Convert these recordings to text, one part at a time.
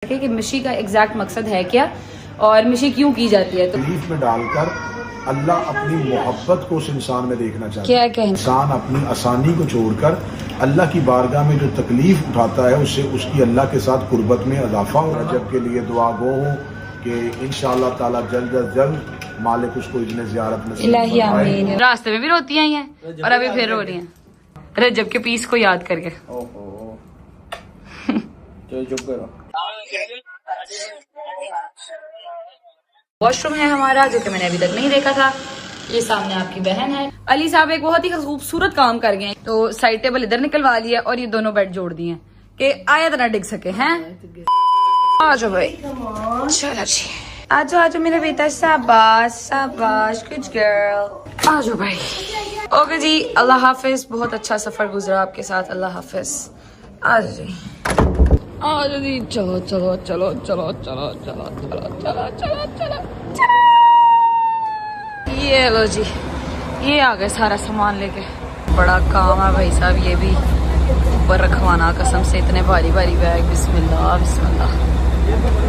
कि मिशी का एग्जैक्ट मकसद है क्या और मिशी क्यों की जाती है। तो तकलीफ में डालकर अल्लाह अपनी मोहब्बत को उस इंसान में देखना चाहता क्या है। कहें, इंसान अपनी आसानी को छोड़कर अल्लाह की बारगाह में जो तकलीफ उठाता है उससे उसकी अल्लाह के साथ कुर्बत में इजाफा हो। रजब के लिए दुआ गो हो कि इंशाअल्लाह ताला जल्द अज जल्द मालिक उसको इज़्न ज़ियारत नसीब फरमाए। रास्ते में भी रोती आई हैं और अभी फिर रो रही हैं रजब के पीस को याद करके। वॉशरूम है हमारा जो कि मैंने अभी तक नहीं देखा था। ये सामने आपकी बहन है। अली साहब एक बहुत ही खूबसूरत काम कर गए, तो साइड टेबल इधर निकलवा लिया और ये दोनों बेड जोड़ दिए कि आयत ना डिग सके हैं। आ जाओ भाई, चलो जी आ जाओ मेरा बेटा, शाबाश शाबाश गुड गर्ल, आ जाओ भाई। ओके जी, अल्लाह हाफिज, बहुत अच्छा सफर गुजरा आपके साथ, अल्लाह हाफिज। आ जाओ जी, आ जाओ जी, चलो चलो चलो चलो चलो चलो चलो चलो चलो चलो चलो। ये लो जी, ये आ गए सारा सामान लेके। बड़ा काम है भाई साहब, ये भी ऊपर रखवाना कसम से, इतने भारी भारी बैग। बिस्मिल्लाह बिस्मिल्लाह,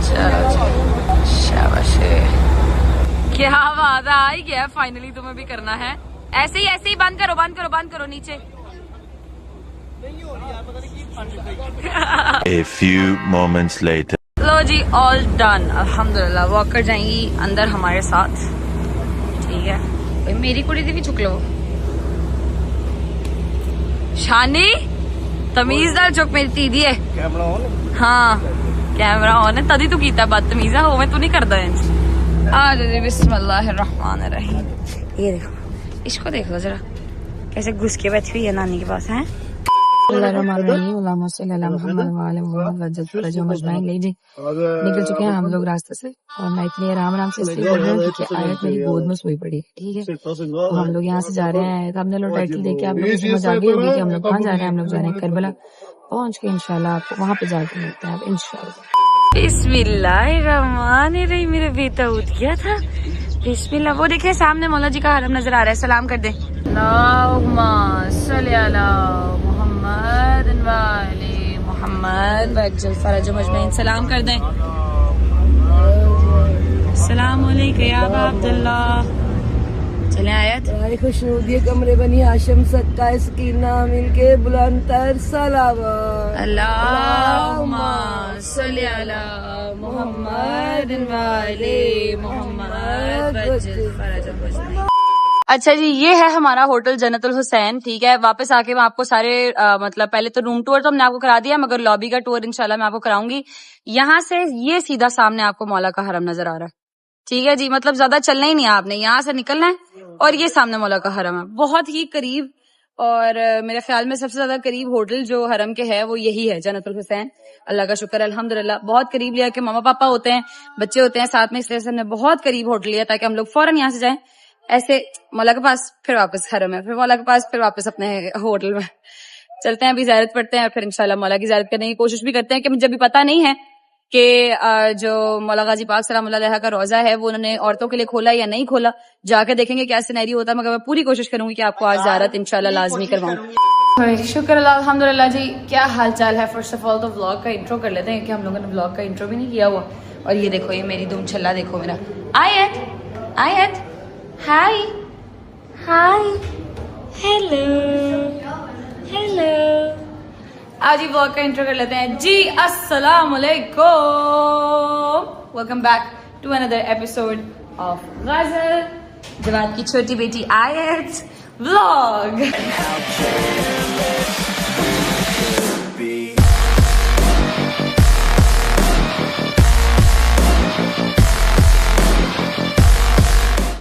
चलो जी शाबाश। क्या बात है, आ ही गया फाइनली। तुम्हें भी करना है ऐसे ही बंद करो बंद करो बंद करो नीचे। A few moments later. लो जी, ऑल डन अल्हम्दुलिल्लाह। वॉकर जाएंगी अंदर हमारे साथ, ठीक है भाई। मेरी कुड़ी दी भी चुक लो। शानी तमीज नाल चुक, मेरी दीदी है। Camera on? हाँ कैमरा ऑन है, तभी तू कीता बदतमीज है, मैं तू नहीं करदा इंज। आ जाओ, बिस्मिल्लाहिर्रहमानिर्रहीम। ये देखो, इसको देख लो जरा कैसे घुस के बैठी हुई है नानी के पास है। निकल चुके हैं हम लोग रास्ते से और मैं इतनी आराम से इसलिए बोल रही हूँ क्योंकि आयत मेरी गोद में सोई पड़ी है, ठीक है। तो हम लोग यहाँ से जा रहे हैं, हमने लोग टाइटल देके आप लोग को समझ आ गई होगी कि हम लोग कहाँ जा रहे हैं। हम लोग जा रहे हैं करबला, पहुँच के इंशाल्लाह आपको वहाँ पे जाके मिलते हैं इंशाल्लाह। बिस्मिल्लाहिर्रहमानिर्रहीम। मेरा बेटा उठ गया था। बिस्मिल्लाह। वो देखे सामने मौला जी का हरम नजर आ रहा है, सलाम कर दे। अल्लाहुम्मा सल्ली अला मुहम्मद व आले मुहम्मद वअज्जल फरजहुम अजमईन। सलाम कर दें। सलाम अलैका या अबा अब्दुल्लाह। चले आयत। तुम्हारी खुशनूदी कमरे बनी हाशिम सक्का सकीना मिलके बुलंदतर सलावत। अल्लाहुम्मा सल्ली अला मुहम्मद व आले मुहम्मद वअज्जल फरजहुम अजमईन। अच्छा जी, ये है हमारा होटल जन्नतुल हुसैन, ठीक है। वापस आके मैं आपको सारे मतलब पहले तो रूम टूर तो हमने आपको करा दिया, मगर लॉबी का टूर इंशाल्लाह मैं आपको कराऊंगी। यहाँ से ये सीधा सामने आपको मौला का हरम नजर आ रहा है, ठीक है जी। मतलब ज्यादा चलना ही नहीं है आपने, यहाँ से निकलना है और ये सामने मौला का हरम है, बहुत ही करीब। और मेरे ख्याल में सबसे ज्यादा करीब होटल जो हरम के है वो यही है, जन्नतुल हुसैन। अल्लाह का शुक्र अल्हम्दुलिल्लाह, बहुत करीब लिया कि मामा पापा होते हैं, बच्चे होते हैं साथ में, इसलिए हमने बहुत करीब होटल लिया ताकि हम लोग फौरन यहाँ से जाएं ऐसे मौला के पास, फिर वापस हरम है, फिर मौला के पास, फिर वापस अपने होटल में चलते हैं। अभी ज़ियारत पढ़ते हैं और फिर इंशाल्लाह मौला की ज़ियारत करने की कोशिश भी करते हैं कि मुझे भी पता नहीं है कि जो मौला गाजी पाक सलामुल्लाह अलैह का रोजा है वो उन्होंने औरतों के लिए खोला या नहीं खोला, जाके देखेंगे क्या सिनेरियो होता है। मगर मैं पूरी कोशिश करूंगी कि आपको आज ज़ियारत इंशाल्लाह लाजमी करवाऊं। शुक्र अल्हम्दुलिल्लाह जी। क्या हाल चाल है? फर्स्ट ऑफ ऑल तो व्लॉग का इंट्रो कर लेते हैं कि हम लोगों ने व्लॉग का इंट्रो भी नहीं किया हुआ। और ये देखो, ये मेरी दुम छल्ला देखो मेरा। आयत आयत हाय हाय हेलो हेलो। आज ही व्लॉग का इंट्रो कर लेते हैं जी। अस्सलाम वालेकुम, welcome back to another episode of Ghazal, Jawad की छोटी बेटी आयत व्लॉग।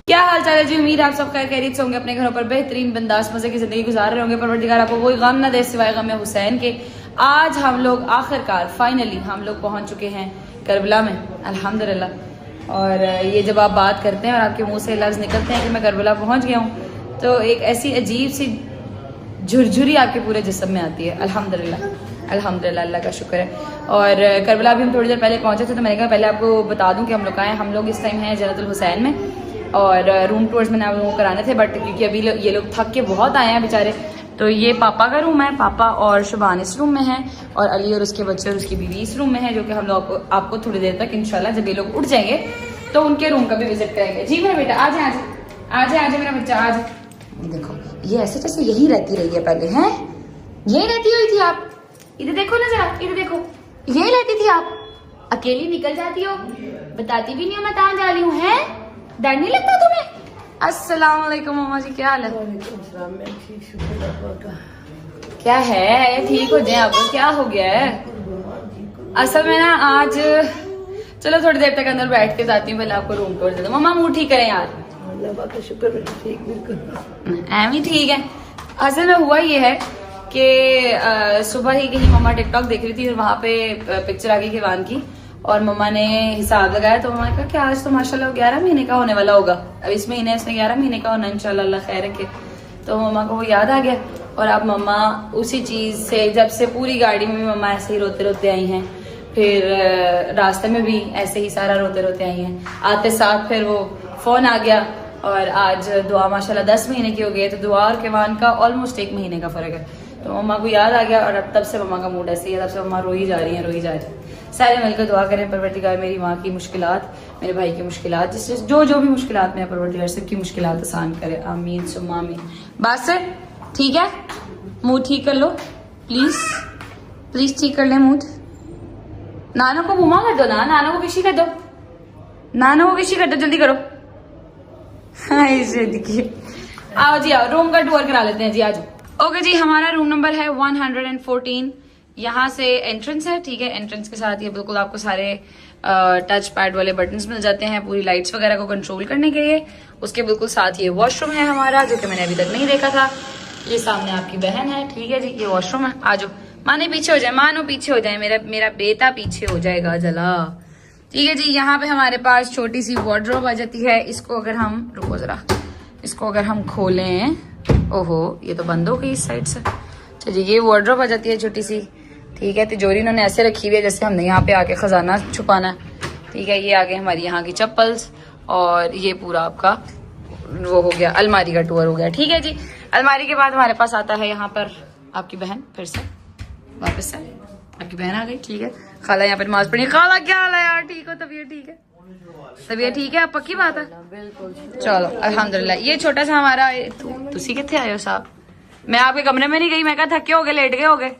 क्या हाल चाल है जी? उम्मीद आप सब खैरियत से होंगे, अपने घरों पर बेहतरीन बिंदास मजे की जिंदगी गुजार रहे होंगे। परवरदिगार आपको कोई गम न दे सिवाय गम हुसैन के। आज हम लोग आखिरकार फाइनली हम लोग पहुंच चुके हैं करबला में अल्हम्दुलिल्लाह। और ये जब आप बात करते हैं और आपके मुंह से लफ्ज निकलते हैं कि मैं करबला पहुंच गया हूँ, तो एक ऐसी अजीब सी झुरझुरी आपके पूरे जिस्म में आती है। अल्हम्दुलिल्लाह अल्हम्दुलिल्लाह, अल्लाह का शुक्र है। और करबला भी हम थोड़ी देर पहले पहुंचे थे, तो मैंने कहा पहले आपको बता दूं कि हम लोग आए। हम लोग इस टाइम हैं जन्नतुल हुसैन में और रूम टूर्स मैंने आप लोगों को कराने थे, बट क्योंकि अभी ये लोग थक के बहुत आए हैं बेचारे, तो ये पापा का रूम है, पापा और शुभान इस रूम में है, और अली और उसके बच्चे और उसकी बीवी इस रूम में है, जो कि हम लोग आपको थोड़ी देर तक इंशाल्लाह जब ये लोग उठ जाएंगे तो उनके रूम का भी विजिट करेंगे। जी मेरा बेटा आ जाए आ जाए मेरा बच्चा आ जाए। देखो ये ऐसे जैसे यही रहती रही है पहले, हैं यही रहती हुई थी आप, इधर देखो ना जरा, इधर देखो, यही रहती थी आप, अकेली निकल जाती हो, बताती भी नहीं हो मैं कहाँ जा रही हूँ, है डर नहीं लगता तुम्हें? अस्सलाम वालेकुम मामा जी, क्या हाल है? क्या है, ठीक हो जाए आप, क्या हो गया है? असल में ना आज चलो थोड़ी देर तक अंदर बैठ के जाती हूँ, पहले आपको रूम टूर दे दो। मम्मा मुंह ठीक करें यार, एम ही ठीक है। असल में हुआ ये है कि सुबह ही कहीं मम्मा टिकटॉक देख रही थी और वहां पे पिक्चर आ गई किवान की, और मम्मा ने हिसाब लगाया तो मम्मा ने कहा कि आज तो माशाल्लाह 11 महीने का होने वाला होगा, अब इस महीने इसने 11 महीने का होना इंशाल्लाह, अल्लाह खैर रखे। तो मम्मा को वो याद आ गया, और अब मम्मा उसी चीज से, जब से पूरी गाड़ी में भी मम्मा ऐसे ही रोते रोते आई हैं, फिर रास्ते में भी ऐसे ही सारा रोते रोते आई हैं, आते साथ फिर वो फोन आ गया, और आज दुआ माशाल्लाह 10 महीने की हो गई है, तो दुआ और किवान का ऑलमोस्ट 1 महीने का फर्क है। तो मम्मा को याद आ गया, और अब तब से मम्मा का मूड ऐसे ही है, तब से मम्मा रोई जा रही है, रोई जा रही है। सारे मिलकर दुआ करें परवरदिगार मेरी माँ की मुश्किलात, मेरे भाई की मुश्किलात, जिससे जो भी मुश्किलात में परवरदिगार सबकी मुश्किलात आसान करे, आमीन सुम्मा आमीन। बस ठीक है, मूड ठीक कर लो प्लीज, प्लीज ठीक कर ले मूड। नानो को मुमा कर दो ना, नानो को विशी कर दो, नानो को विशी कर दो, जल्दी करो। हाँ इसे देखिए, आओ जी आओ, रूम का टूर करा लेते हैं जी, आज। ओके जी, हमारा रूम नंबर है 114, यहाँ से एंट्रेंस है, ठीक है। एंट्रेंस के साथ ये बिल्कुल आपको सारे टच पैड वाले बटन्स मिल जाते हैं पूरी लाइट्स वगैरह को कंट्रोल करने के लिए। उसके बिल्कुल साथ ये वॉशरूम है हमारा, जो कि मैंने अभी तक नहीं देखा था। ये सामने आपकी बहन है, ठीक है जी, ये वॉशरूम है। आ जाओ, माने पीछे हो जाए, मानो पीछे हो जाए, मेरा बेटा पीछे हो जाएगा जला, ठीक है जी। यहाँ पे हमारे पास छोटी सी वार्डरोब आ जाती है। इसको अगर हम, रुको जरा, इसको अगर हम खोलें, ओहो ये तो बंद हो गई इस साइड से। चलिए ये वार्डरोब आ जाती है छोटी सी, ठीक है। तिजोरी इन्होंने ऐसे रखी हुई है जैसे हमने यहाँ पे आके खजाना छुपाना है, ठीक है। ये आगे हमारी यहाँ की चप्पल्स, और ये पूरा आपका वो हो गया, अलमारी का टूर हो गया, ठीक है जी। अलमारी के बाद हमारे पास आता है यहाँ पर आपकी बहन, फिर से वापस से आपकी बहन आ गई, ठीक है। खाला यहाँ पर नमाज पढ़ी। खाला क्या हाल है यार, ठीक हो? तबीयत ठीक है? तबीयत ठीक है, पक्की बात है? चलो अल्हम्दुलिल्लाह। ये छोटा सा हमारा, तुसी कितने आए हो साहब? मैं आपके कमरे में नहीं गई, मैं कहा थके हो गए, लेट गए हो गए?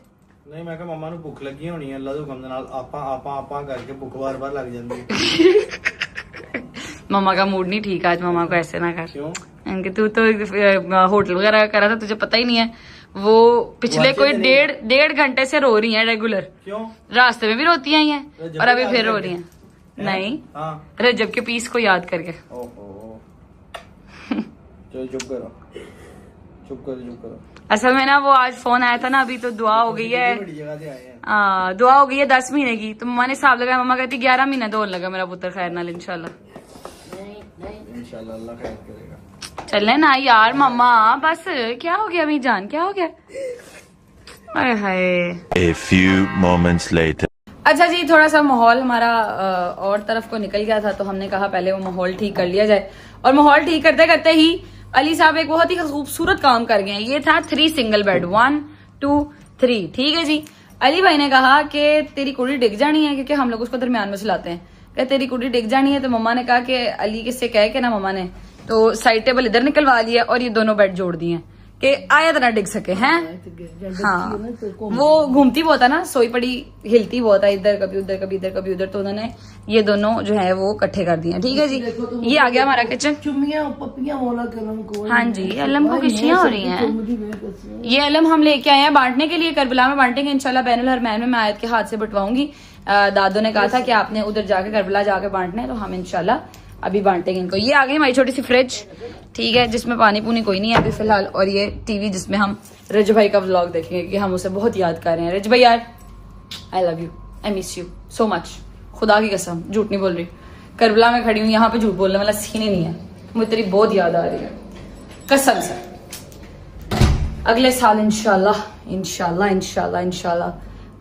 नहीं, मैं मम्मा ਨੂੰ ਭੁੱਖ ਲੱਗੀ ਹੋਣੀ ਹੈ, ਅੱਲਾ ਦੇ ਹੁਕਮ ਦੇ ਨਾਲ ਆਪਾਂ ਕਰਕੇ ਭੁੱਖ ਬਾਰ-ਬਾਰ ਲੱਗ ਜਾਂਦੀ ਹੈ। मम्मा का मूड नहीं ठीक आज, मम्मा को ऐसे ना कर। क्यों? इनके तू तो होटल वगैरह करा था, तुझे पता ही नहीं है। वो पिछले कोई 1.5 घंटे से रो रही है रेगुलर। क्यों? रास्ते में भी रोती आई हैं, और अभी फिर रो रही हैं। नहीं, रजब के पीस को याद करके। ओहो, चलो चुप करो। असल में ना वो आज फोन आया था ना, अभी तो दुआ हो गई है, दुआ हो गई है 10 महीने की। तो मम्मा ने हिसाब लगाया, मम्मा कहती 11 महीना दौड़ लगा मेरा पुत्र खैर नाल, इंशाल्लाह इंशाल्लाह अल्लाह खैर करेगा। चले ना यार मम्मा, बस क्या हो गया अभी जान, क्या हो गया? हाय हाय। A few moments later. अच्छा जी, थोड़ा सा माहौल हमारा और तरफ को निकल गया था, तो हमने कहा पहले वो माहौल ठीक कर लिया जाए। और माहौल ठीक करते करते ही अली साहब एक बहुत ही खूबसूरत काम कर गए हैं। ये था 3 सिंगल बेड, 1 2 3, ठीक है जी। अली भाई ने कहा कि तेरी कुड़ी डिग जानी है, क्योंकि हम लोग उसको दरमियान में चलाते हैं, कि तेरी कुड़ी डिग जानी है। तो मम्मा ने कहा कि अली किससे कहे के ना, मम्मा ने तो साइड टेबल इधर निकलवा लिया और ये दोनों बेड जोड़ दिए कि आयत ना डिग सके, हैं। हाँ, वो घूमती बहुत है ना, सोई पड़ी हिलती बहुत है, इधर कभी उधर कभी इधर कभी उधर, तो उन्होंने ये दोनों जो है वो इकट्ठे कर दिए, ठीक है जी। ये आ गया हमारा किचन। हाँ जी, अलम को खुशियां हो रही हैं। ये अलम हम लेके आए हैं बांटने के लिए, करबला में बांटेंगे इंशाल्लाह। बैनुल हरमैन में मैं आयत के हाथ से बंटवाऊंगी। दादो ने कहा था कि आपने उधर जाके करबला जाके बांटने, तो हम इंशाल्लाह अभी बांटेंगे इनको। ये आ गई हमारी छोटी सी फ्रिज, ठीक है, जिसमें पानी पूनी कोई नहीं है अभी फिलहाल। और ये टीवी जिसमें हम रज भाई का व्लॉग देखेंगे, कि हम उसे बहुत याद कर रहे हैं। रज भाई यार, I love you, I miss you so much, खुदा की कसम, झूठ नहीं बोल रही। करबला में खड़ी हूँ, यहाँ पे झूठ बोलने वाला सीन ही नहीं है। मुझे तेरी बहुत याद आ रही है कसम से। अगले साल इंशाल्लाह इंशाल्लाह इंशाल्लाह इंशाल्लाह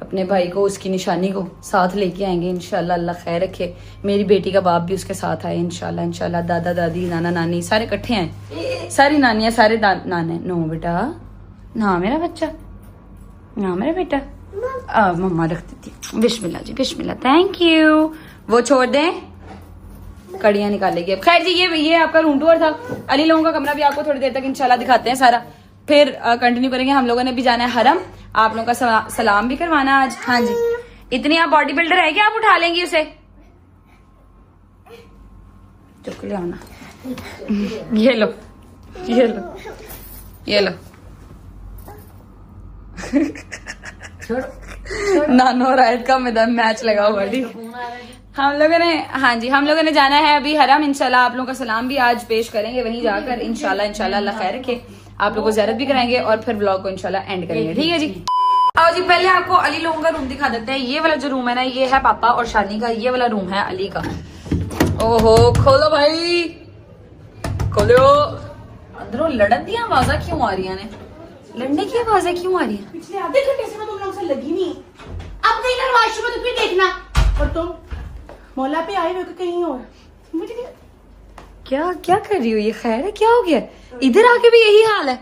अपने भाई को, उसकी निशानी को साथ लेके आएंगे इंशाल्लाह। अल्लाह खैर रखे, मेरी बेटी का बाप भी उसके साथ आए इंशाल्लाह इंशाल्लाह। दादा दादी नाना नानी सारे इकट्ठे हैं, सारी नानियां सारे नाने। नो बेटा ना मेरा बच्चा, ना मेरा बेटा। मम्मा रख देती। बिस्मिल्लाह जी, बिस्मिल्लाह, थैंक यू। वो छोड़ दें, कड़ियां निकालेगी अब। खैर जी, ये आपका रूम टूर था। अली लोगों का कमरा भी आपको थोड़ी देर तक इंशाल्लाह दिखाते हैं सारा, फिर कंटिन्यू करेंगे। हम लोगों ने भी जाना है हरम, आप लोगों का सलाम भी करवाना आज। हाँ जी, इतनी आप बॉडी बिल्डर है कि आप उठा लेंगी उसे? चुक ले आना। ये लो, ये लो, ये लो। नानो और आयत का मैच लगा हुआ। ठीक, हम लोगों ने, हाँ जी, हम लोगों ने जाना है अभी हरम। इंशाल्लाह आप लोगों का सलाम भी आज पेश करेंगे वहीं जाकर। इंशाल्लाह अल्लाह खैर रखे, आप लोगों को ज़ियारत भी कराएंगे और फिर व्लॉग को इंशाल्लाह एंड करेंगे। ठीक है जी। आओ जी, पहले आपको अली लोगों का रूम दिखा देते हैं। ये वाला जो रूम है ना, ये है पापा और शानी का। ये वाला रूम है अली का। ओहो, खोलो भाई, खोलो। अंदरों लड़न दी आवाजा क्यों आ रही है? लड़ने की आवाजें क्यों आ रही है? पिछले आधे घंटे से मैं तुम लोग से लगी नहीं। अब नहीं ना वाशरूम में, तो फिर देखना। और तुम मौला पे आए हुए कहीं और, मुझे नहीं। क्या क्या कर रही हो? ये खैर है? क्या हो गया? इधर आके भी यही हाल है।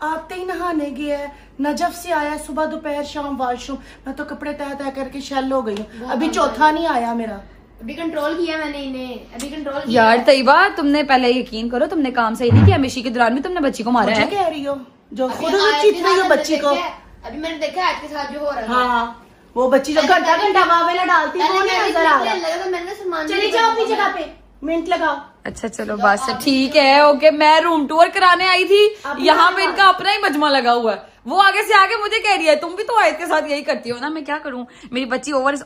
आते ही नहाने गया है, नजफ से आया, सुबह दोपहर शाम वाशरूम। मैं तो कपड़े तय तय करके शेल हो गई हूँ। अभी चौथा नहीं आया मेरा। अभी कंट्रोल किया मैंने इन्हें, अभी कंट्रोल किया। यार तैयबा, तुमने पहले यकीन करो, तुमने काम सही नहीं किया। मिशी के दौरान भी तुमने बच्ची को मारा है। कह रही हो जो अभी खुद आयत चित के रही हो साथ बच्ची को। अभी मैंने देखा आपके साथ जो हो रहा है। हाँ, वो बच्ची जो घंटा घंटा बावेला डालती है, वो नहीं नजर आ रहा। लगा तो मैंने सामान चली जाओ अपनी जगह पे, मिनट लगाओ। अच्छा चलो, बस ठीक है, ओके। मैं रूम टूर कराने आई थी, यहाँ पे इनका अपना ही मजमा लगा हुआ है। वो आगे से आके मुझे कह रही है तुम भी तो आयत के साथ यही करती हो ना। मैं क्या करूं, मेरी बच्ची ओवर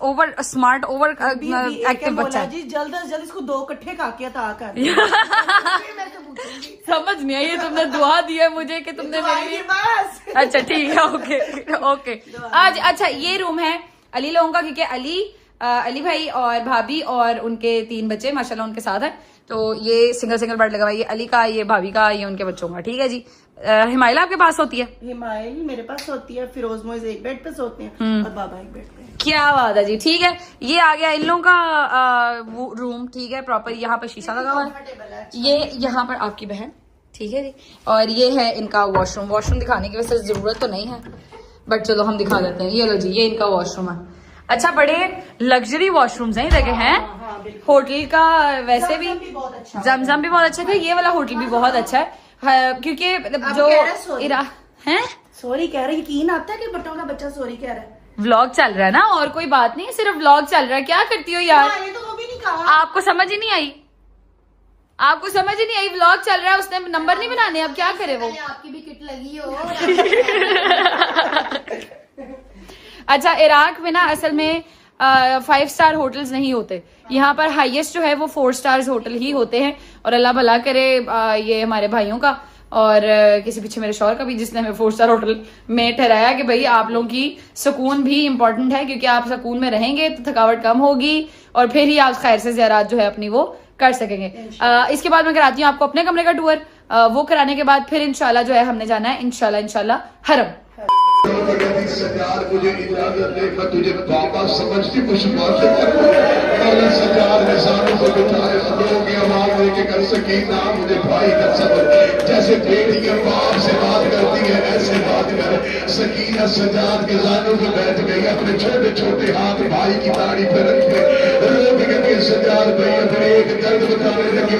स्मार्ट, ओवर एक्टिव बच्चा है। जी जल्द से जल्द इसको 2 इकट्ठे खा के अता कर। समझ नहीं आई, ये तुमने दुआ दी है मुझे कि तुमने मेरे लिए। अच्छा ठीक है, ओके ओके। आज अच्छा, ये रूम है अली लोगों का, क्योंकि अली भाई और भाभी और उनके 3 बच्चे माशाल्लाह उनके साथ है। तो ये सिंगल बेड लगा हुआ है। ये अली का, ये भाभी का, ये उनके बच्चों का। ठीक है जी। हिमायला आपके पास होती है? हिमायल मेरे पास होती है, फिरोज मोइज एक बेड पे सोते हैं और बाबा एक बेड पे। क्या बात है जी। ठीक है, ये आ गया इन लोगों का रूम। ठीक है, प्रॉपर यहाँ पर शीशा लगा हुआ है। ये यहाँ पर आपकी बहन, ठीक है जी। और ये है इनका वॉशरूम। वॉशरूम दिखाने की वैसे जरूरत तो नहीं है, बट चलो हम दिखा देते हैं। ये लो जी, ये इनका वॉशरूम है। अच्छा, बड़े लग्जरी वॉशरूम्स हैं इधर के हैं। होटल का वैसे भी जमजम भी बहुत अच्छा है। ये वाला होटल भी बहुत अच्छा है, क्योंकि जो है सॉरी कह रहे, यकीन आता है कि बट्टों का बच्चा सॉरी कह रहा है। व्लॉग चल रहा है ना, और कोई बात नहीं, सिर्फ व्लॉग चल रहा है। क्या करती हो यार? ये तो वो भी नहीं कहा। आपको समझ ही नहीं आई? आपको समझ ही नहीं आई? व्लॉग चल रहा है, उसने नंबर नहीं बनाने, अब क्या करे वो? आपकी भी किट लगी हो। अच्छा, इराक में ना असल में 5 स्टार होटल्स नहीं होते। यहाँ पर हाईएस्ट जो है वो 4 स्टार्स होटल ही होते हैं। और अल्लाह भला करे ये हमारे भाइयों का और किसी पीछे मेरे शौहर का भी, जिसने हमें 4 स्टार होटल में ठहराया कि भाई आप लोगों की सुकून भी इम्पोर्टेंट है, क्योंकि आप सुकून में रहेंगे तो थकावट कम होगी और फिर ही आप खैर से ज़ियारत जो है अपनी वो कर सकेंगे। इसके बाद मैं कराती हूँ आपको अपने कमरे का टूर। वो कराने के बाद फिर इंशाल्लाह जो है हमने जाना है इंशाल्लाह हरम। सजाद मुझे इजाजत दे, मैं तुझे बाबा समझती कुछ बात मौला सजाद ने सारों को बिठाए, लोगों की आवाज लेके कर सकी ना मुझे भाई का समझ। जैसे बेटियां बाप से बात करती है ऐसे बात कर। सकीना सजाद के जानों पे बैठ गई, अपने छोटे छोटे हाथ भाई की दाढ़ी पे रख के रोक के सजाद भाई अपने एक दर्द बताने लगी।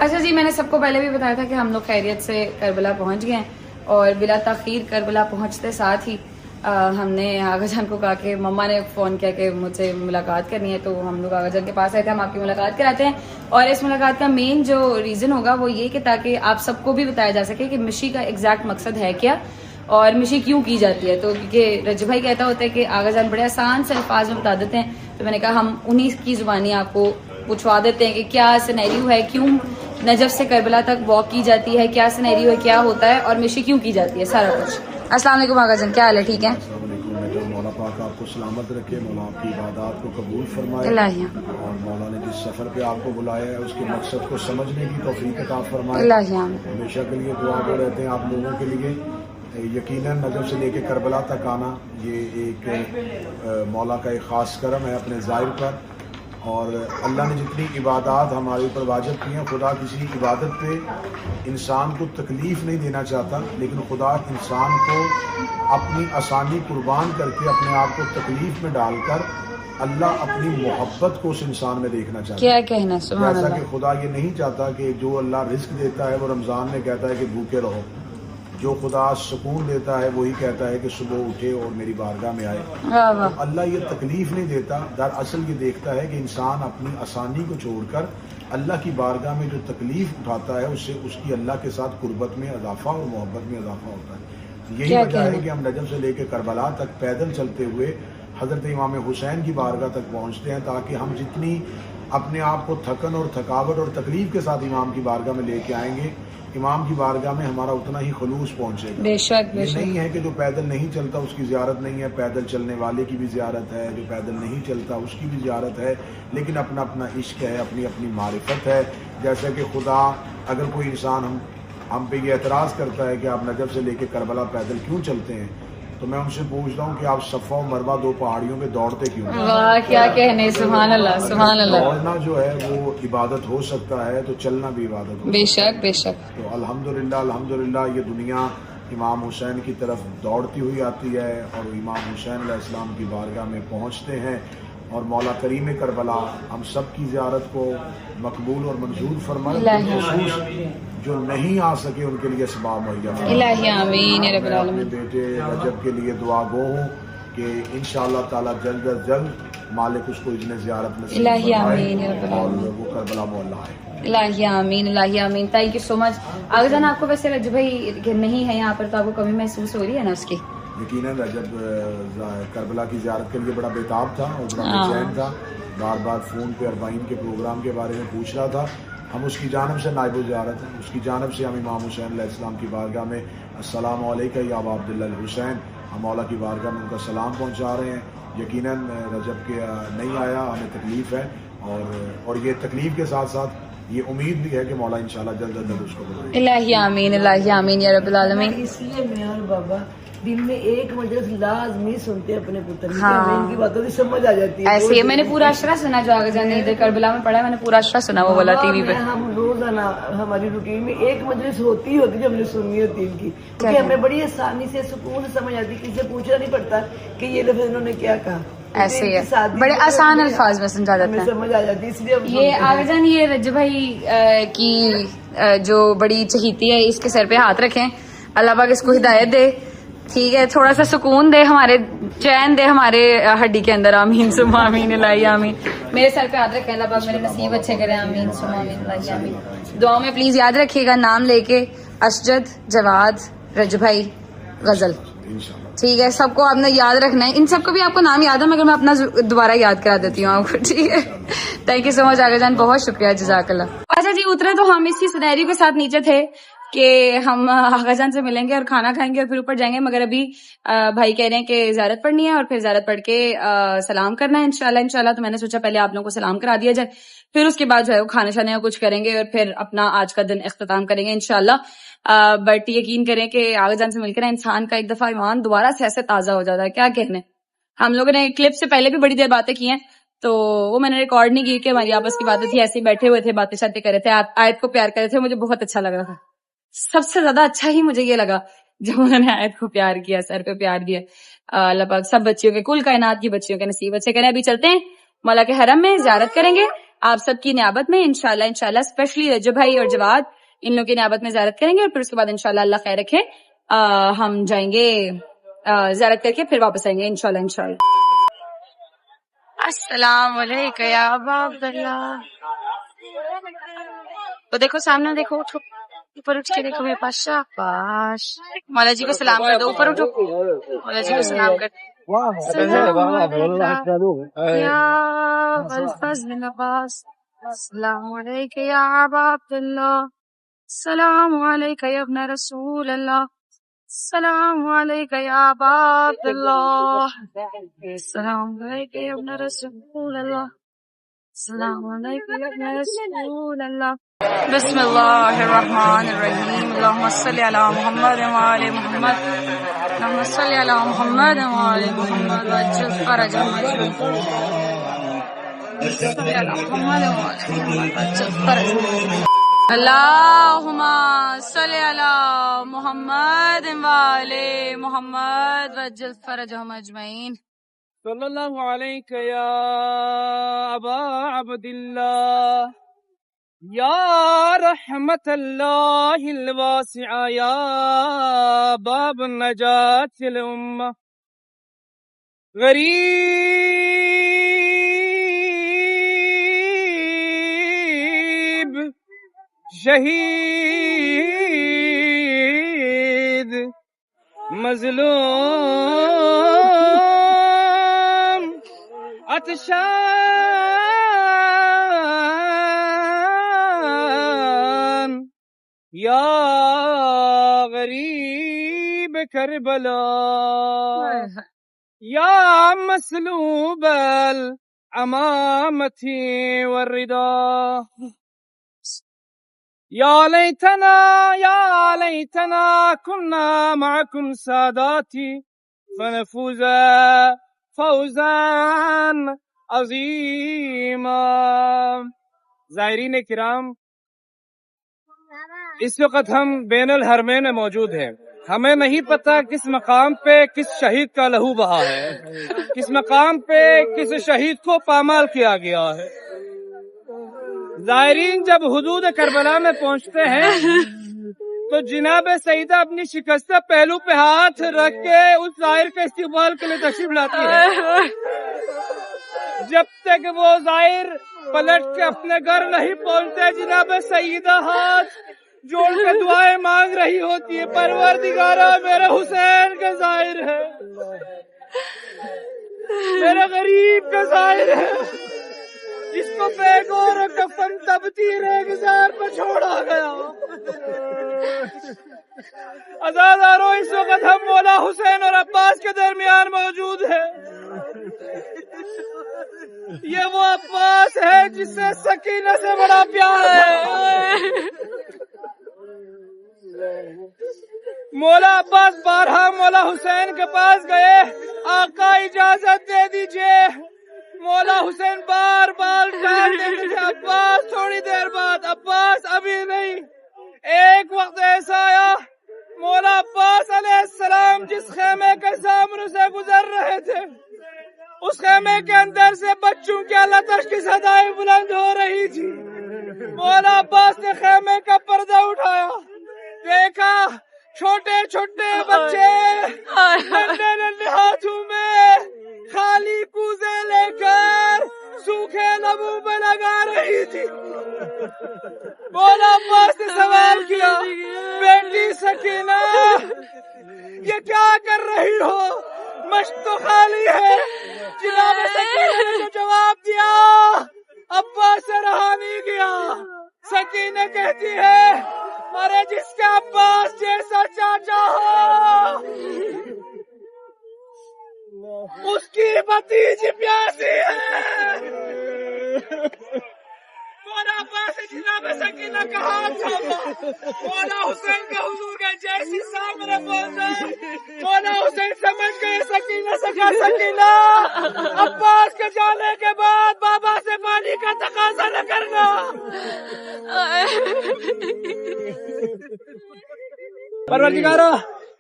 अच्छा जी, मैंने सबको पहले भी बताया था कि हम लोग खैरियत से करबला पहुंच गए हैं और बिला ताखीर करबला पहुंचते साथ ही हमने आगा जान को कहा कि मम्मा ने फ़ोन किया कि मुझसे मुलाकात करनी है। तो हम लोग आगा जान के पास आए थे, हम आपकी मुलाकात कराते हैं। और इस मुलाकात का मेन जो रीज़न होगा वो ये कि ताकि आप सबको भी बताया जा सके कि मिशी का एग्जैक्ट मकसद है क्या और मिशी क्यों की जाती है। तो क्योंकि रजब भाई कहता होता है कि आगा जान बड़े आसान से अल्फाज में बता देते हैं, तो मैंने कहा हम उन्हीं की ज़ुबानी आपको पूछवा देते हैं कि क्या सिनेरियो है, क्यों नजफ से करबला तक वॉक की जाती है, क्या सिनेरियो है, क्या होता है और मिशी क्यों की जाती है, सारा कुछ। अस्सलाम वालेकुम आगा जान, क्या हाल है? ठीक है, मौला पाक आपको सलामत रखे, मौला आपकी इबादत को कबूल फरमाए और मौला ने जिस सफर पे आपको बुलाया है उसके मकसद को समझने की तौफीक अता फरमाए। हमेशा के लिए दुआ को रहते हैं आप लोगों के लिए। यकीनन नजफ से लेके करबला तक आना ये एक मौला का एक ख़ास करम है अपने ज़ाहिर पर। और अल्लाह ने जितनी इबादत हमारे ऊपर वाजिब की हैं, खुदा किसी इबादत पे इंसान को तकलीफ़ नहीं देना चाहता, लेकिन खुदा इंसान को अपनी आसानी कुर्बान करके अपने आप को तकलीफ़ में डालकर अल्लाह अपनी मोहब्बत को उस इंसान में देखना चाहता है। क्या कहना, सुभान जैसा अल्लाह। कि खुदा ये नहीं चाहता कि जो अल्लाह रिस्क देता है वो रमज़ान में कहता है कि भूखे रहो, जो खुदा सुकून देता है वही कहता है कि सुबह उठे और मेरी बारगाह में आए। वाह वाह। तो अल्लाह ये तकलीफ नहीं देता, दरअसल ये देखता है कि इंसान अपनी आसानी को छोड़कर अल्लाह की बारगाह में जो तकलीफ उठाता है उससे उसकी अल्लाह के साथ कुर्बत में इजाफा और मोहब्बत में इजाफा होता है। यही क्या वजह है कहना? कि हम नजफ से लेकर करबला तक पैदल चलते हुए हजरत इमाम हुसैन की बारगाह तक पहुँचते हैं, ताकि हम जितनी अपने आप को थकन और थकावट और तकलीफ के साथ इमाम की बारगाह में लेके आएंगे, इमाम की बारगाह में हमारा उतना ही खलूस पहुंचेगा। बेशक ये बेशक। नहीं है कि जो पैदल नहीं चलता उसकी ज़ियारत नहीं है, पैदल चलने वाले की भी ज़ियारत है, जो पैदल नहीं चलता उसकी भी ज़ियारत है, लेकिन अपना अपना इश्क है, अपनी अपनी मारिफत है। जैसे कि खुदा अगर कोई इंसान हम पे ये एतराज़ करता है कि आप नजफ से लेके करबला पैदल क्यों चलते हैं, तो मैं उनसे पूछता हूँ कि आप सफ़ा और मरवा दो पहाड़ियों पे दौड़ते क्यों हैं? वाह क्या कहने, सुभान अल्लाह सुभान अल्लाह। दौड़ना जो है वो इबादत हो सकता है, तो चलना भी इबादत हो। बेशक बेशक। तो अल्हम्दुलिल्लाह अल्हम्दुलिल्लाह ये दुनिया इमाम हुसैन की तरफ दौड़ती हुई आती है और इमाम हुसैन अलैहिस्सलाम की बारगाह में पहुंचते हैं, और मौला करीम करबला हम सब की ज़ियारत को मकबूल और मंजूर फरमाए। खुसूस जो नहीं आ सके उनके लिए असबाब मुहैया फरमाए। इलाही आमीन या रब्बिल अपने आलमीन। बेटे रजब के लिए दुआ गो हूँ कि इंशाअल्लाह ताला जल्द अज जल्द मालिक उसको इज़्न ज़ियारत नसीब इलाही फरमाए आमीन या रब्बिल और आलमीन। वो करबला मोहल्ला है। इलाही आमीन इलाही आमीन। Thank you so much. आगे जाना आपको वैसे रज भाई नहीं है यहाँ पर, तो आपको कमी महसूस हो रही है ना उसकी? यकीनन रजब करबला की ज़ियारत के लिए बड़ा बेताब था और बड़ा हाँ। बेचैन था, बार बार फ़ोन पे अरबाइन के प्रोग्राम के बारे में पूछ रहा था। हम उसकी जानब से नायब ज़ियारत हैं, उसकी जानब से हम इमाम हुसैन अलैहिस्सलाम की बारगाह में अस्सलामु अलैका या अबा अब्दुल्लाह हुसैन, हम मौला की बारगाह में उनका सलाम पहुँचा रहे हैं। यकीनन रजब के नहीं आया, हमें तकलीफ़ है, और ये तकलीफ़ के साथ साथ ये उम्मीद भी है कि मौला इंशाल्लाह जल्द अज जल्द उसको बुलाएगा। इलाही आमीन या रब्बिल आलमीन। इसलिए मैं और बाबा दिन में एक मजलिस लाजमी सुनते हैं अपने पुत्र की, हाँ। हमें इनकी बातों की समझ आ जाती है। ऐसे ही मैंने पूरा अशरा सुना, जो आगे जाने इधर करबला में पढ़ा है, मैंने पूरा अशरा सुना वो वाला टीवी पे। हम रोजाना हमारी रूटीन में एक मजलिस होती ही होती जो हमने सुननी होती इनकी, क्योंकि हमें बड़ी आसानी से सुकून से समझ आती, किसी से पूछना नहीं पड़ता कि ये लफ्ज इन्होंने क्या कहा। ऐसे ही है, बड़े आसान अल्फाज में समझा जाता हमें है। समझ आ जाती है, इसलिए हम ये आगे जान ये रज भाई की जो बड़ी चहीती है, इसके सर पे हाथ रखें, अल्लाह पाक इसको हिदायत दे, ठीक है, थोड़ा सा सुकून दे, हमारे चैन दे हमारे हड्डी के अंदर। आमीन सुम्मा आमीन इलाही आमीन। मेरे सर पे हाथ रखें, अल्लाह पाक मेरे नसीब अच्छे करे। आमीन सुम्मा आमीन इलाही आमीन। दुआ में प्लीज याद रखिएगा नाम लेके, अशजद, जवाद, रज भाई, गजल, इंशाल्लाह ठीक है, सबको आपने याद रखना है। इन सबको भी आपको नाम याद है, मगर मैं अपना दोबारा याद करा देती हूँ आपको, ठीक है। थैंक यू सो मच आगे जान, बहुत शुक्रिया, जज़ाकल्लाह। अच्छा जी, उतरे तो हम इसी सिनेरियो के साथ नीचे थे कि हम आगा जान से मिलेंगे और खाना खाएंगे और फिर ऊपर जाएंगे, मगर अभी भाई कह रहे हैं कि ज़ियारत पढ़नी है और फिर ज़ियारत पढ़ के सलाम करना है इंशाल्लाह। तो मैंने सोचा पहले आप लोगों को सलाम करा दिया जाए, फिर उसके बाद जो है वो खाने शाने कुछ करेंगे और फिर अपना आज का दिन इख्तिताम करेंगे इंशाल्लाह। बट यकीन करें कि आगे जान से मिलकर इंसान का एक दफा ईमान दोबारा से ऐसे ताजा हो जाता है, क्या कहने। हम लोगों ने क्लिप से पहले भी बड़ी देर बातें की हैं, तो वो मैंने रिकॉर्ड नहीं की कि हमारी आपस की बातें थी, ऐसे ही बैठे हुए थे, बातें शातें कर रहे थे, आयत को प्यार कर रहे थे। मुझे बहुत अच्छा लग रहा था, सबसे ज्यादा अच्छा ही मुझे ये लगा जब उन्होंने आयत को प्यार किया, सर पे प्यार दिया। अल्लाह पाक सब बच्चियों के, कुल कायनात की बच्चियों के नसीब अच्छे करें। अभी चलते हैं मौला के हरम में, ज़ियारत करेंगे आप सबकी नियाबत में इंशाल्लाह। स्पेशली रजब भाई और जवाद, इन लोगों की नियाबत में ज़ियारत करेंगे और फिर उसके बाद इंशाल्लाह अल्लाह खैर रखे हम जाएंगे ज़ियारत करके फिर वापस आएंगे इंशाल्लाह। अस्सलाम वालेकुम या अबा अब्दुल्लाह। तो देखो सामने देखो, उठो ऊपर उठ के देखो मेरे पास, शाबाश। मौला जी को सलाम कर दो, ऊपर उठो, मौला जी को सलाम कर सलाम अलैका या इब्न रसूल अल्लाह, सलाम अलैका या अबा अब्दुल्लाह, सलाम अलैका या इब्न रसूल अल्लाह, सलाम अलैका या इब्न रसूल अल्लाह। बिस्मिल्लाहिर्रहमानिर्रहीम। अल्लाहुम्मा सल्ली अला मुहम्मद व आले मुहम्मद, अल्लाहुम्मा सल्ली अला मुहम्मद व आले मुहम्मद वज्जल फरजहम। अल्लाहुम्मा सल्ली अला मुहम्मद वाले मोहम्मद वज्जल फरजहुम अजमईन। सल्लल्लाहु अलैका या अबा अब्दिल्लाह या रहमतल्लाहिल वासिआ या बाब नजातिल उम्मा गरीब शहीद मजलूम अतशान या गरीब करबला या मसलूबल अमामती वर्रिदा या लैतना कुन्ना माकुम सादाती फनफूज फौजान अजीमा। ज़ाहिरीन किराम, इस वक्त हम बैनुल हरमैन में मौजूद हैं। हमें नहीं पता किस मकाम पे किस शहीद का लहू बहा है, किस मकाम पे किस शहीद को पामाल किया गया है। ज़ाहिरीन जब हुदूद करबला में पहुंचते हैं तो जिनाब सईदा अपनी शिकस्ता पहलू पे हाथ रख के उस ज़ाहिर के इस्तेमाल के लिए तशरीफ लाती है। जब तक वो ज़ाहिर पलट के अपने घर नहीं पहुंचते, जिनाब सईदा हाथ जोड़ के दुआएं मांग रही होती है, परवरदिगारा मेरा हुसैन का ज़ाहिर है, मेरा गरीब का ज़ाहिर है, जिसको बेगौर कफन तबतीर गुजार पर छोड़ा गया। अज़ादारो, इस वक्त हम मौला हुसैन और अब्बास के दरमियान मौजूद है। ये वो अब्बास है जिससे सकीना से बड़ा प्यार है। मौला अब्बास बारहा मौला हुसैन के पास गए, आका इजाजत दे दीजिए। मौला हुसैन बार बार टाल देते थे, अब्बास थोड़ी देर बाद, अब्बास अभी नहीं। एक वक्त ऐसा आया, मौला अब्बास अलैहिस्सलाम जिस खेमे के सामने से गुजर रहे थे, उस खेमे के अंदर से बच्चों की लतश की सदाएं बुलंद हो रही थी। मौला अब्बास ने खेमे का पर्दा उठाया, देखा छोटे छोटे बच्चे नन्हे नन्हे हाथों में खाली कूजे लेकर सूखे लबों पे लगा रही थी। मौला अब्बास ने सवाल किया, बेटी सकीना ये क्या कर रही हो, मश्क तो खाली है। जनाब सकीना ने जो जवाब दिया अब्बास से रहा नहीं गया। सकीना कहती है, अरे जिसका अब्बास जैसा चाचा हो उसकी भतीजी प्यासी है। मौला अब्बास ने जनाब सकीना का हाथ थामा, मौला हुसैन का हुजूर के जैसी सामने पहुंचा। मौला हुसैन समझ गए सकीना सका सकीना, अब्बास के जाने के बाद बाबा से पानी का तकाजा न करना। परवरदिगारा,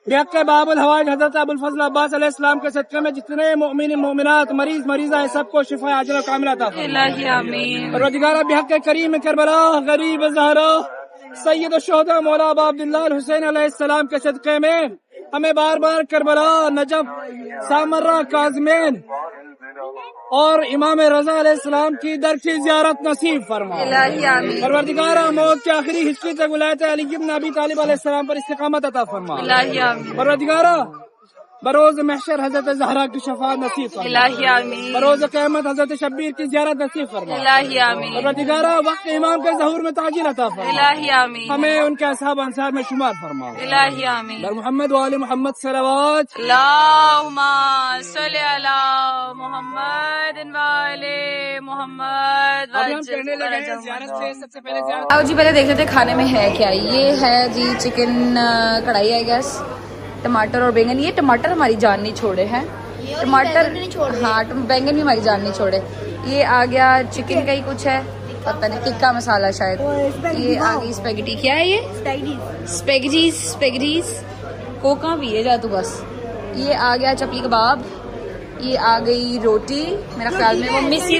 बेहक़ बाबुल हवाज हज़रत अबुल फज़ल अब्बास अलैहिस्सलाम के सदक़े में जितने मोमिन मोमिनात मरीज मरीज़ा है सबको शिफा आजिल और कामिला अता फरमा। परवरदिगारा, बेहक़ करीम करबला गरीब ज़हरा सय्यद शुहदा मौला अबा अब्दुल्लाह हुसैन अलैहिस्सलाम के सदक़े में हमें बार बार करबला, नजफ, सामर्रा, काज़मीन और इमाम रज़ा अलैहिस्सलाम की दर की ज़ियारत नसीब फरमा। परवरदिगारा, मौत के आखिरी हिस्से तक विलायत अली इब्न अबी तालिब अलैहिस्सलाम पर इस्तिक़ामत अता फरमा। परवरदिगारा, बरोज़ महशर हज़रत ज़हरा की शफ़ाअत नसीब फरमा। बरोज़ क़यामत हज़रत शब्बीर की ज़ियारत नसीब फरमा। परवरदिगारा, वक्त इमाम के ज़हूर में ताजील अता फरमा। हमें उनके असहाब अंसार में शुमार फरमा। बर मोहम्मद व आले मोहम्मद सलवात। अल्लाहुम्मा सल्ली अला मुहम्मद व आले मोहम्मद। अब हम करने लगे हैं ज़ियारत से सबसे पहले ज़ियारत। आओ जी, पहले देख लेते खाने में है क्या। ये है जी चिकन कढ़ाई है गैस, टमाटर और बैंगन। ये टमाटर हमारी जान नहीं छोड़े हैं, टमाटर हाँ बैंगन भी हमारी जान नहीं छोड़े। ये आ गया चिकन का ही कुछ है, पता नहीं, टिक्का मसाला शायद। ये आ गई स्पेगेटी। क्या है ये? स्पेगेटीज। कोका पिए जा तू बस। ये आ गया चपली कबाब। ये आ गई रोटी, मेरा ख्याल में वो मिस्सी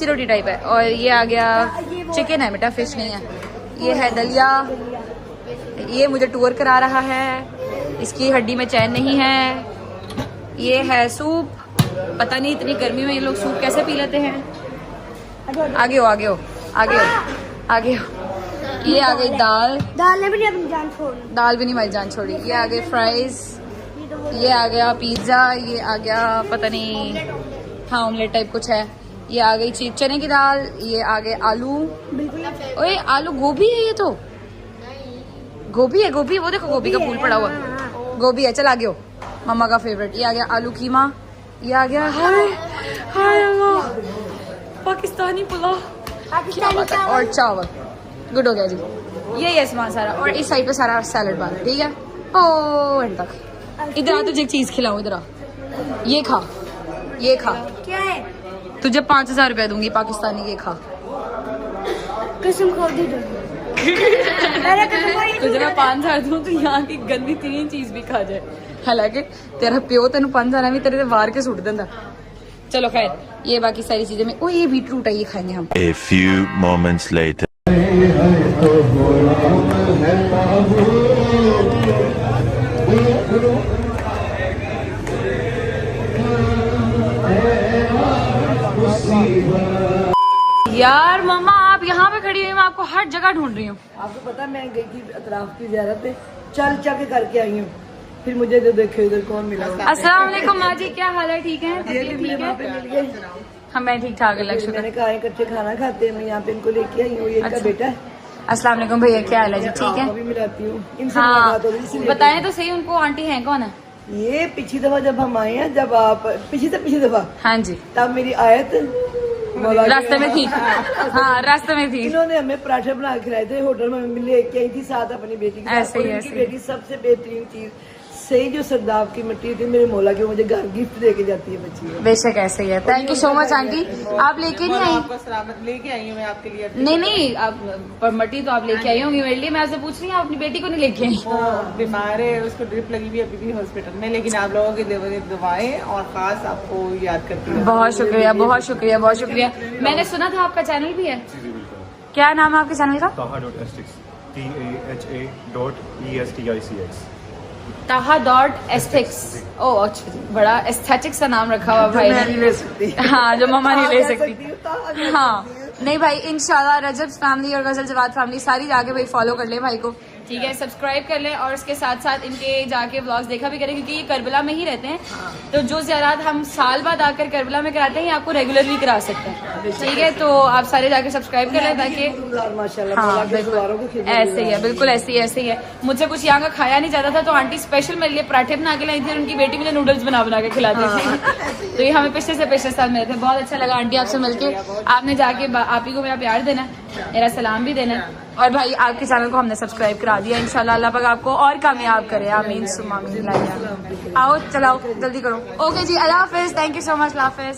रोटी टाइप है। और ये आ गया चिकन है बेटा, फिश नहीं है। ये है दलिया। ये मुझे टूर करा रहा है, इसकी हड्डी में चैन नहीं है। ये है सूप, पता नहीं इतनी गर्मी में ये लोग सूप कैसे पी लेते हैं। आगे हो। ये आ गई दाल ने भी नहीं अपनी जान छोड़ी। दाल भी नहीं हमारी जान छोड़ी। ये आ गए फ्राइज। ये आ गया पिज्जा। ये आ गया पता नहीं, हाँ ऑमलेट टाइप कुछ है। ये आ गई चने की दाल। ये आ गए आलू। ओए आलू गोभी है, ये तो गोभी है। वो देखो गोभी का फूल पड़ा हुआ, गोभी है। चल आगे हो, मम्मा का फेवरेट। ये आ गया आलू कीमा। ये आ गया हाय अल्लाह पाकिस्तानी पुलाव और चावल। गुड हो गया जी। यही है सामान सारा। और इस साइड पे सारा सैलड बार है, ठीक है। ओ एंड तक। इधर आ, तुझे एक चीज खिलाऊं, इधर आ। ये खा क्या है? तुझे 5000 रुपया दूंगी पाकिस्तानी, ये खा। कसम खो दी तुझे मैं 5000 दूं तो यहाँ की गंदी 3 चीज भी खा जाए। हालांकि तेरा प्यो तेन 5000 भी तेरे वार के सुट देंदा। चलो खैर, ये बाकी सारी चीजें में। ओ ये बीटरूट है, ये खाएंगे हम। A few moments later. यार मम्मा आप यहाँ पे खड़ी हुई, मैं आपको हर जगह ढूंढ रही हूँ। आपको पता मैं गई थी अतराफ की ज़ियारत पे, चल के करके आई हूँ। फिर मुझे जो देखे इधर कौन मिला। अस्सलाम वालेकुम माँ जी, क्या हाल है? ठीक है, ये भी मुझे वहाँ पे मिल गए। हाँ मैं ठीक ठाक, अल्लाह का शुक्र। मैंने कहा इकट्ठे खाना खाते हैं, मैं यहाँ पे इनको लेके आई हूँ। ये इनका बेटा है। अस्सलाम वालेकुम भैया, क्या हाल है जी? ठीक है। अभी मिलाती हूँ इनसे। हाँ बताएं तो सही, उनको आंटी हैं कौन है? ये पिछली दफा जब हम आए हैं, जब आप पिछली दफा, हाँ जी, तब मेरी आयत रास्ते में थी। हाँ रास्ते में थी। इन्होंने हमें पराठे बना के खिलाए थे, होटल में लेके आई थी साथ अपनी बेटी की। ऐसे ही, ऐसे ही। बेटी सबसे बेहतरीन चीज सही जो सरदाब की मिट्टी थी मेरे मौला की, मुझे घर गिफ्ट देके जाती है बच्ची। बेशक ऐसे ही है। Thank you so much aunty. आप लेके नहीं आई? आपको सलामत लेके आई हूँ मैं आपके लिए। नहीं आप मट्टी तो आप लेके आई होंगी मेरे लिए। मैं आपसे पूछ रही हूँ, आप अपनी बेटी को नहीं लेके आई? बीमार है, उसको ड्रिप लगी हुई अभी भी हॉस्पिटल में, लेकिन आप लोगों की दुआएं और खास आपको याद करती हूँ। बहुत शुक्रिया, बहुत शुक्रिया, बहुत शुक्रिया। मैंने सुना था आपका चैनल भी है। क्या नाम है आपके चैनल का? taha.estix। ओ अच्छा, बड़ा एस्थेटिक सा नाम रखा हुआ भाई ने। हाँ जो मम्मा नहीं ले सकती। हाँ नहीं भाई, इंशाल्लाह रजब फैमिली और गजल जवाद फैमिली सारी जाके भाई फॉलो कर ले भाई को, ठीक है, सब्सक्राइब कर ले। और उसके साथ साथ इनके जाके व्लॉग्स देखा भी करें, क्योंकि ये करबला में ही रहते हैं। तो जो ज़ियारत हम साल बाद आकर करबला में कराते हैं, ये आपको रेगुलर भी करा सकते हैं, ठीक है। तो आप सारे जाके सब्सक्राइब कर लें ताकि हाँ बिल्कुल ऐसे ही है, बिल्कुल ऐसे ही है। मुझे कुछ यहाँ का खाया नहीं जाता था, तो आंटी स्पेशल मेरे लिए पराठे बना के लाई थी, उनकी बेटी मुझे नूडल्स बना के खिलाती थी। तो ये हमें पिछले साल मिले थे। बहुत अच्छा लगा आंटी आपसे मिलके। आपने जाके आप ही को मेरा प्यार देना, मेरा सलाम भी देना। और भाई आपके चैनल को हमने सब्सक्राइब करा दिया। इंशाल्लाह अल्लाह पाक आपको और कामयाब करे, आमीन सुम्मा आमीन। आओ चलाओ जल्दी करो। ओके जी, अल्लाह हाफिज। थैंक यू सो मच, अल्लाह हाफिज।